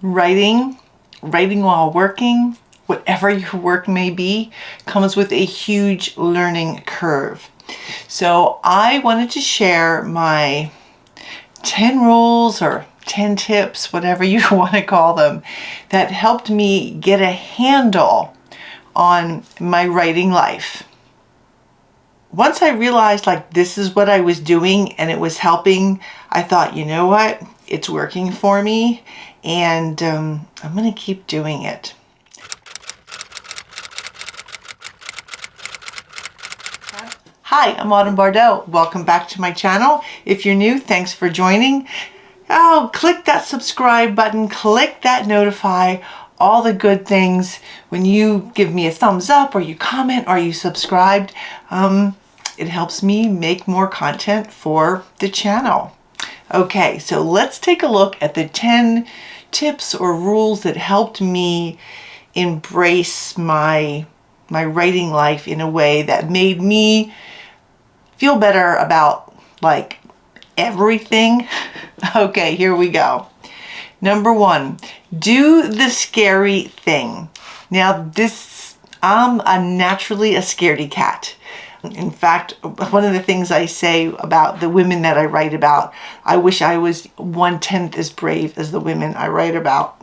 Writing while working, whatever your work may be, comes with a huge learning curve. So I wanted to share my 10 rules or 10 tips, whatever you want to call them, that helped me get a handle on my writing life. Once I realized this is what I was doing and it was helping, I thought, you know what? It's working for me, and I'm going to keep doing it. Hi, I'm Autumn Bardell. Welcome back to my channel. If you're new, thanks for joining. Oh, click that subscribe button, click that notify, all the good things. When you give me a thumbs up or you comment or you subscribed, it helps me make more content for the channel. Okay, so let's take a look at the 10 tips or rules that helped me embrace my writing life in a way that made me feel better about everything. Okay, here we go. Number 1, do the scary thing. Now I'm naturally a scaredy cat. In fact, one of the things I say about the women that I write about, I wish I was 1/10 as brave as the women I write about.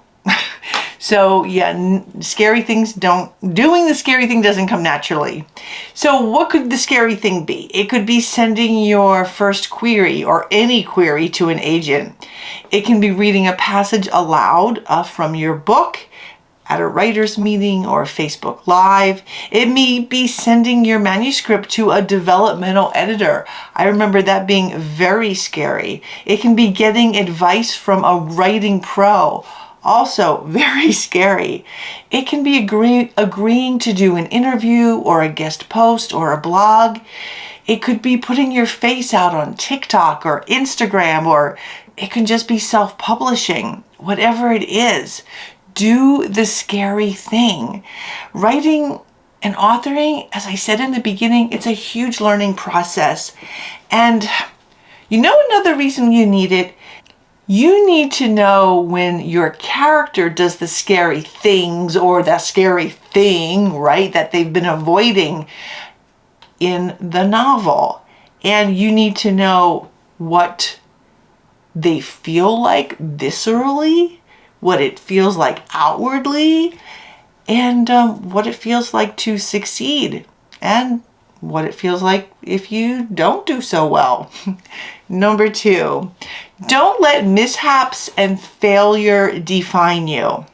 So yeah, doing the scary thing doesn't come naturally. So what could the scary thing be? It could be sending your first query or any query to an agent. It can be reading a passage aloud from your book at a writer's meeting or Facebook Live. It may be sending your manuscript to a developmental editor. I remember that being very scary. It can be getting advice from a writing pro. Also very scary. It can be agreeing to do an interview or a guest post or a blog. It could be putting your face out on TikTok or Instagram, or it can just be self-publishing. Whatever it is, do the scary thing. Writing and authoring, as I said in the beginning, it's a huge learning process. And you know another reason you need it? You need to know when your character does the scary things or that scary thing, right, that they've been avoiding in the novel. And you need to know what they feel like viscerally, what it feels like outwardly, and what it feels like to succeed, and what it feels like if you don't do so well. Number 2, don't let mishaps and failure define you.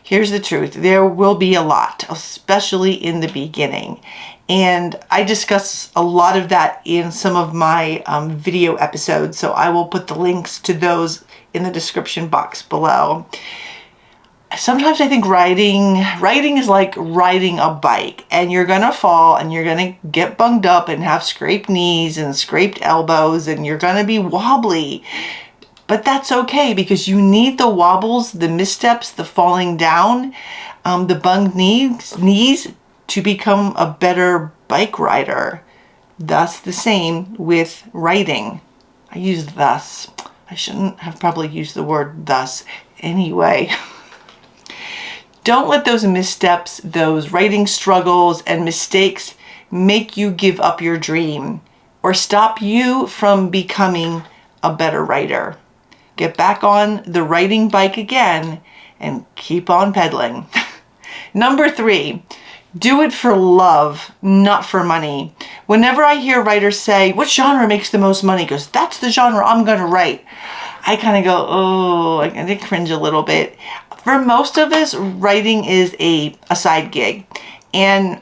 Here's the truth. There will be a lot, especially in the beginning. And I discuss a lot of that in some of my video episodes, so I will put the links to those in the description box below. Sometimes I think writing is like riding a bike, and you're gonna fall and you're gonna get bunged up and have scraped knees and scraped elbows, and you're gonna be wobbly. But that's okay, because you need the wobbles, the missteps, the falling down, the bunged knees to become a better bike rider. Thus the same with writing. I use thus. I shouldn't have probably used the word thus anyway. Don't let those missteps, those writing struggles and mistakes make you give up your dream or stop you from becoming a better writer. Get back on the writing bike again and keep on pedaling. Number 3, do it for love, not for money. Whenever I hear writers say, what genre makes the most money? Because that's the genre I'm going to write. I kind of go, oh, I kind of cringe a little bit. For most of us, writing is a side gig. And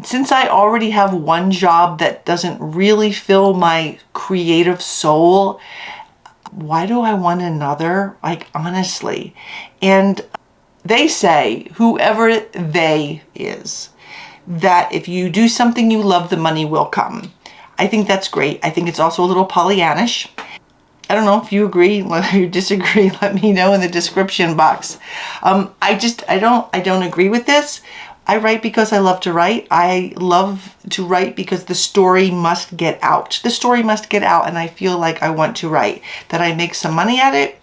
since I already have one job that doesn't really fill my creative soul, why do I want another? Honestly. And they say, whoever they is, that if you do something you love, the money will come. I think that's great. I think it's also a little Pollyannish. I don't know if you agree, whether you disagree, let me know in the description box. I don't agree with this. I write because I love to write. I love to write because the story must get out. The story must get out, and I feel like I want to write. That I make some money at it,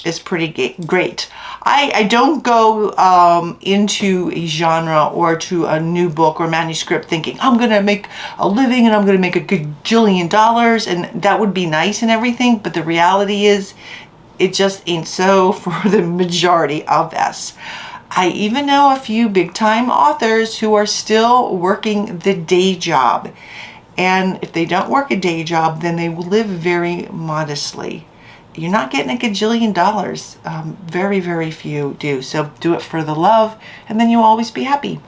is pretty great. I don't go into a genre or to a new book or manuscript thinking I'm gonna make a living and I'm gonna make a gajillion dollars, and that would be nice and everything, but the reality is it just ain't so for the majority of us. I even know a few big time authors who are still working the day job, and if they don't work a day job, then they will live very modestly. You're not getting a gajillion dollars. Very, very few do. So do it for the love, and then you'll always be happy.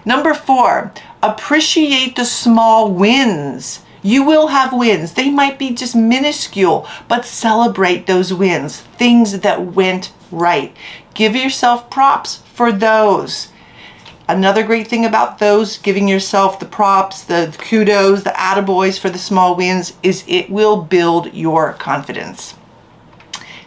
Number 4, appreciate the small wins. You will have wins. They might be just minuscule, but celebrate those wins, things that went right. Give yourself props for those. Another great thing about those, giving yourself the props, the kudos, the attaboys for the small wins, is it will build your confidence.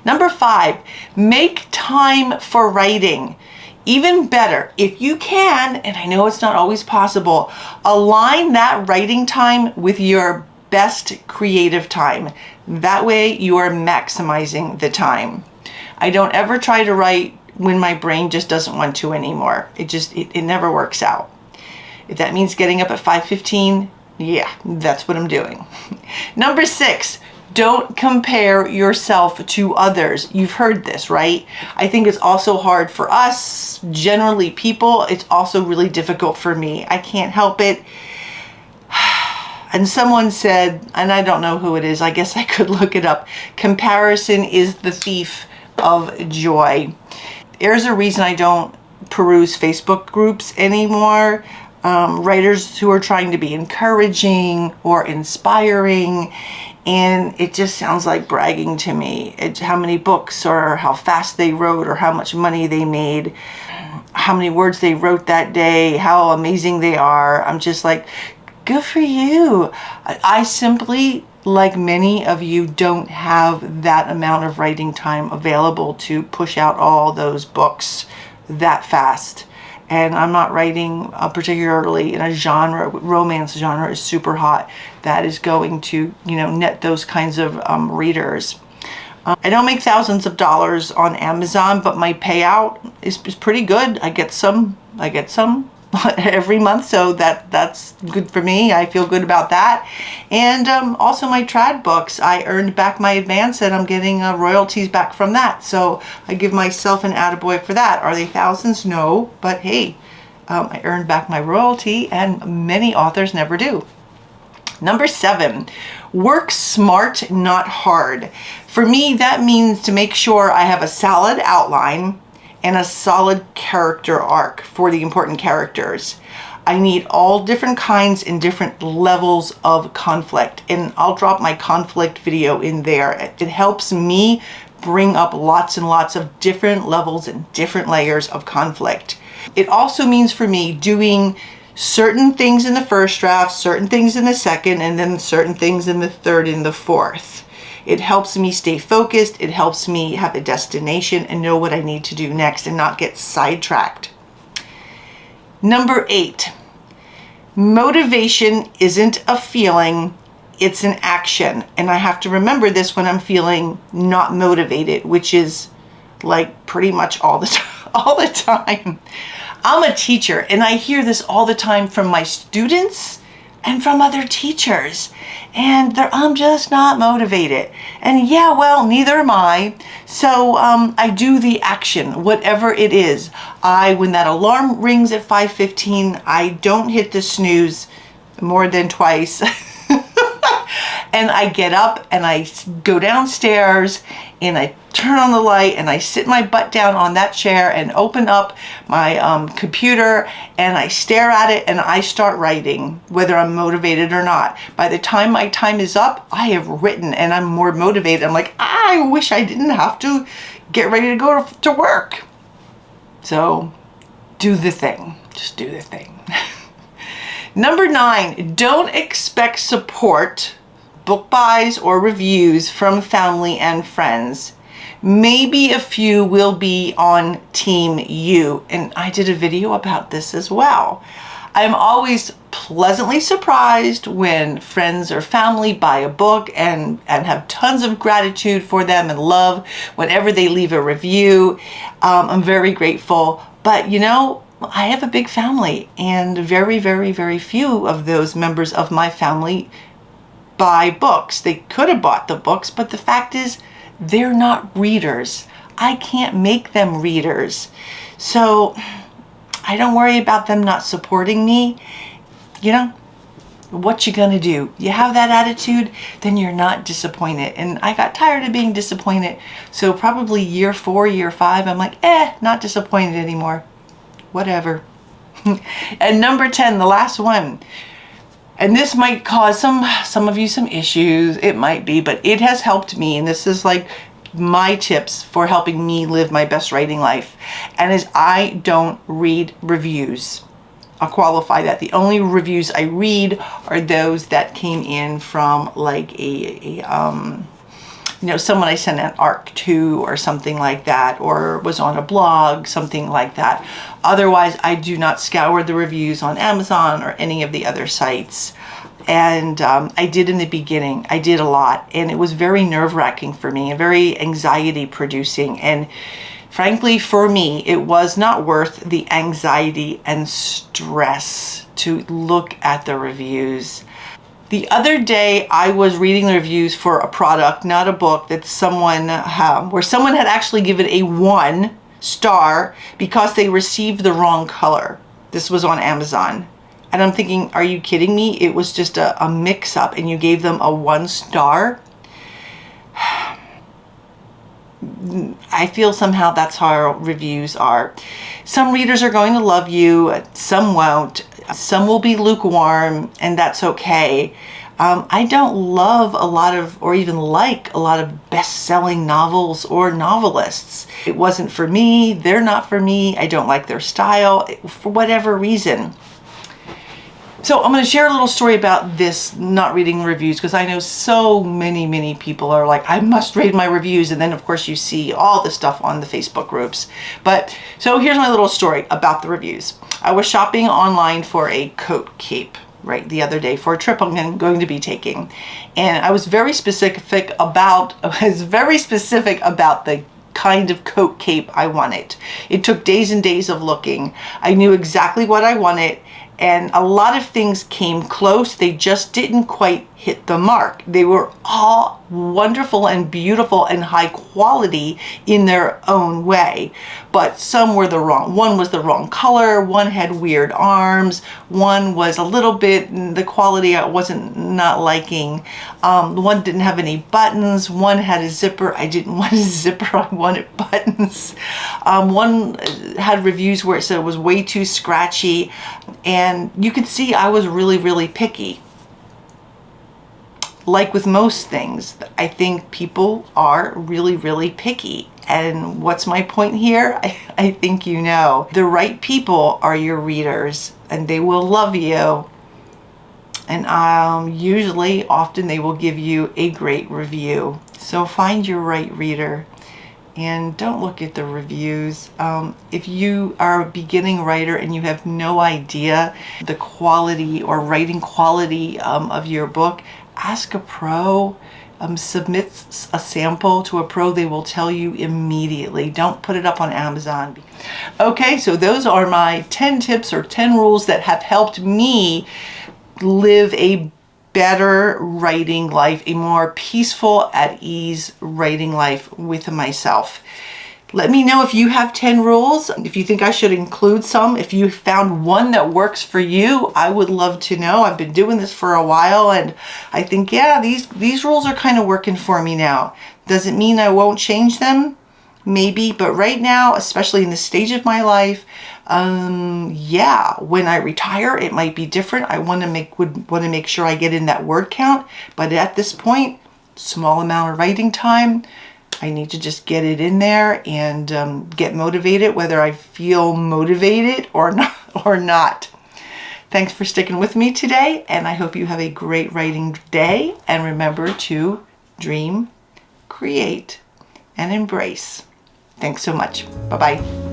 Number 5, make time for writing. Even better, if you can, and I know it's not always possible, align that writing time with your best creative time. That way you are maximizing the time. I don't ever try to write when my brain just doesn't want to anymore. It never works out. If that means getting up at 5:15, yeah, that's what I'm doing. Number 6, don't compare yourself to others. You've heard this, right? I think it's also hard for us, generally people. It's also really difficult for me. I can't help it. And someone said, and I don't know who it is, I guess I could look it up, comparison is the thief of joy. There's a reason I don't peruse Facebook groups anymore. Writers who are trying to be encouraging or inspiring, and it just sounds like bragging to me. It's how many books or how fast they wrote or how much money they made, how many words they wrote that day, how amazing they are. I'm just like, good for you. I simply, like many of you, don't have that amount of writing time available to push out all those books that fast. And I'm not writing particularly in a genre. Romance genre is super hot. That is going to, net those kinds of readers. I don't make thousands of dollars on Amazon, but my payout is pretty good. I get some every month, so that's good for me. I feel good about that. And also my trad books, I earned back my advance and I'm getting royalties back from that. So I give myself an attaboy for that. Are they thousands? No, but hey, I earned back my royalty, and many authors never do. Number 7, work smart, not hard. For me, that means to make sure I have a solid outline and a solid character arc for the important characters. I need all different kinds and different levels of conflict, and I'll drop my conflict video in there. It helps me bring up lots and lots of different levels and different layers of conflict. It also means for me doing certain things in the first draft, certain things in the second, and then certain things in the third and the fourth. It helps me stay focused. It helps me have a destination and know what I need to do next and not get sidetracked. Number 8, motivation isn't a feeling, it's an action. And I have to remember this when I'm feeling not motivated, which is like pretty much all the time. I'm a teacher, and I hear this all the time from my students and from other teachers, and I'm just not motivated. And yeah, well, neither am I. So I do the action, whatever it is. When that alarm rings at 5:15, I don't hit the snooze more than twice. And I get up and I go downstairs and I turn on the light and I sit my butt down on that chair and open up my computer and I stare at it and I start writing, whether I'm motivated or not. By the time my time is up, I have written and I'm more motivated. I'm like, I wish I didn't have to get ready to go to work. So do the thing. Just do the thing. Number 9, don't expect support, book buys or reviews from family and friends. Maybe a few will be on team you. And I did a video about this as well. I'm always pleasantly surprised when friends or family buy a book and have tons of gratitude for them and love whenever they leave a review. I'm very grateful. But you know, I have a big family, and very, very, very few of those members of my family buy books. They could have bought the books, but the fact is they're not readers. I can't make them readers. So I don't worry about them not supporting me. You know, what you gonna do? You have that attitude, then you're not disappointed. And I got tired of being disappointed. So probably year 4, year 5, I'm like, not disappointed anymore. Whatever. And number 10, the last one. And this might cause some of you some issues. It might be, but it has helped me. And this is like my tips for helping me live my best writing life. And is I don't read reviews. I'll qualify that. The only reviews I read are those that came in from like someone I sent an ARC to or something like that, or was on a blog, something like that. Otherwise, I do not scour the reviews on Amazon or any of the other sites. And I did in the beginning. I did a lot, and it was very nerve-wracking for me and very anxiety-producing. And frankly, for me, it was not worth the anxiety and stress to look at the reviews. The other day, I was reading the reviews for a product, not a book, that where someone had actually given a 1 star because they received the wrong color. This was on Amazon. And I'm thinking, are you kidding me? It was just a mix-up and you gave them a 1 star? I feel somehow that's how reviews are. Some readers are going to love you, some won't. Some will be lukewarm, and that's okay. I don't love a lot of, or even like a lot of best-selling novels or novelists. It wasn't for me, they're not for me, I don't like their style, for whatever reason. So I'm going to share a little story about this not reading reviews, because I know so many people are like, I must read my reviews. And then of course you see all the stuff on the Facebook groups. But so here's my little story about the reviews. I was shopping online for a coat cape, right, the other day for a trip I'm going to be taking. And I was very specific about the kind of coat cape I wanted. It took days and days of looking. I knew exactly what I wanted. And a lot of things came close. They just didn't quite hit the mark. They were all wonderful and beautiful and high quality in their own way. But some were the wrong. One was the wrong color. One had weird arms. One was a little bit, the quality I wasn't not liking. One didn't have any buttons. One had a zipper. I didn't want a zipper. I wanted buttons. One had reviews where it said it was way too scratchy. And you could see I was really picky. Like with most things, I think people are really picky. And what's my point here? I think you know. The right people are your readers, and they will love you. And often they will give you a great review. So find your right reader. And don't look at the reviews. If you are a beginning writer and you have no idea the quality or writing quality of your book, ask a pro. Submit a sample to a pro. They will tell you immediately. Don't put it up on Amazon. Okay, so those are my 10 tips or 10 rules that have helped me live a better writing life, a more peaceful, at ease writing life with myself. Let me know if you have 10 rules, if you think I should include some. If you found one that works for you, I would love to know. I've been doing this for a while, and I think, yeah, these rules are kind of working for me now. Does it mean I won't change them? Maybe, but right now, especially in this stage of my life, yeah, when I retire, it might be different. I would want to make sure I get in that word count, but at this point, small amount of writing time, I need to just get it in there and get motivated, whether I feel motivated or not. Thanks for sticking with me today, and I hope you have a great writing day. And remember to dream, create, and embrace. Thanks so much. Bye-bye.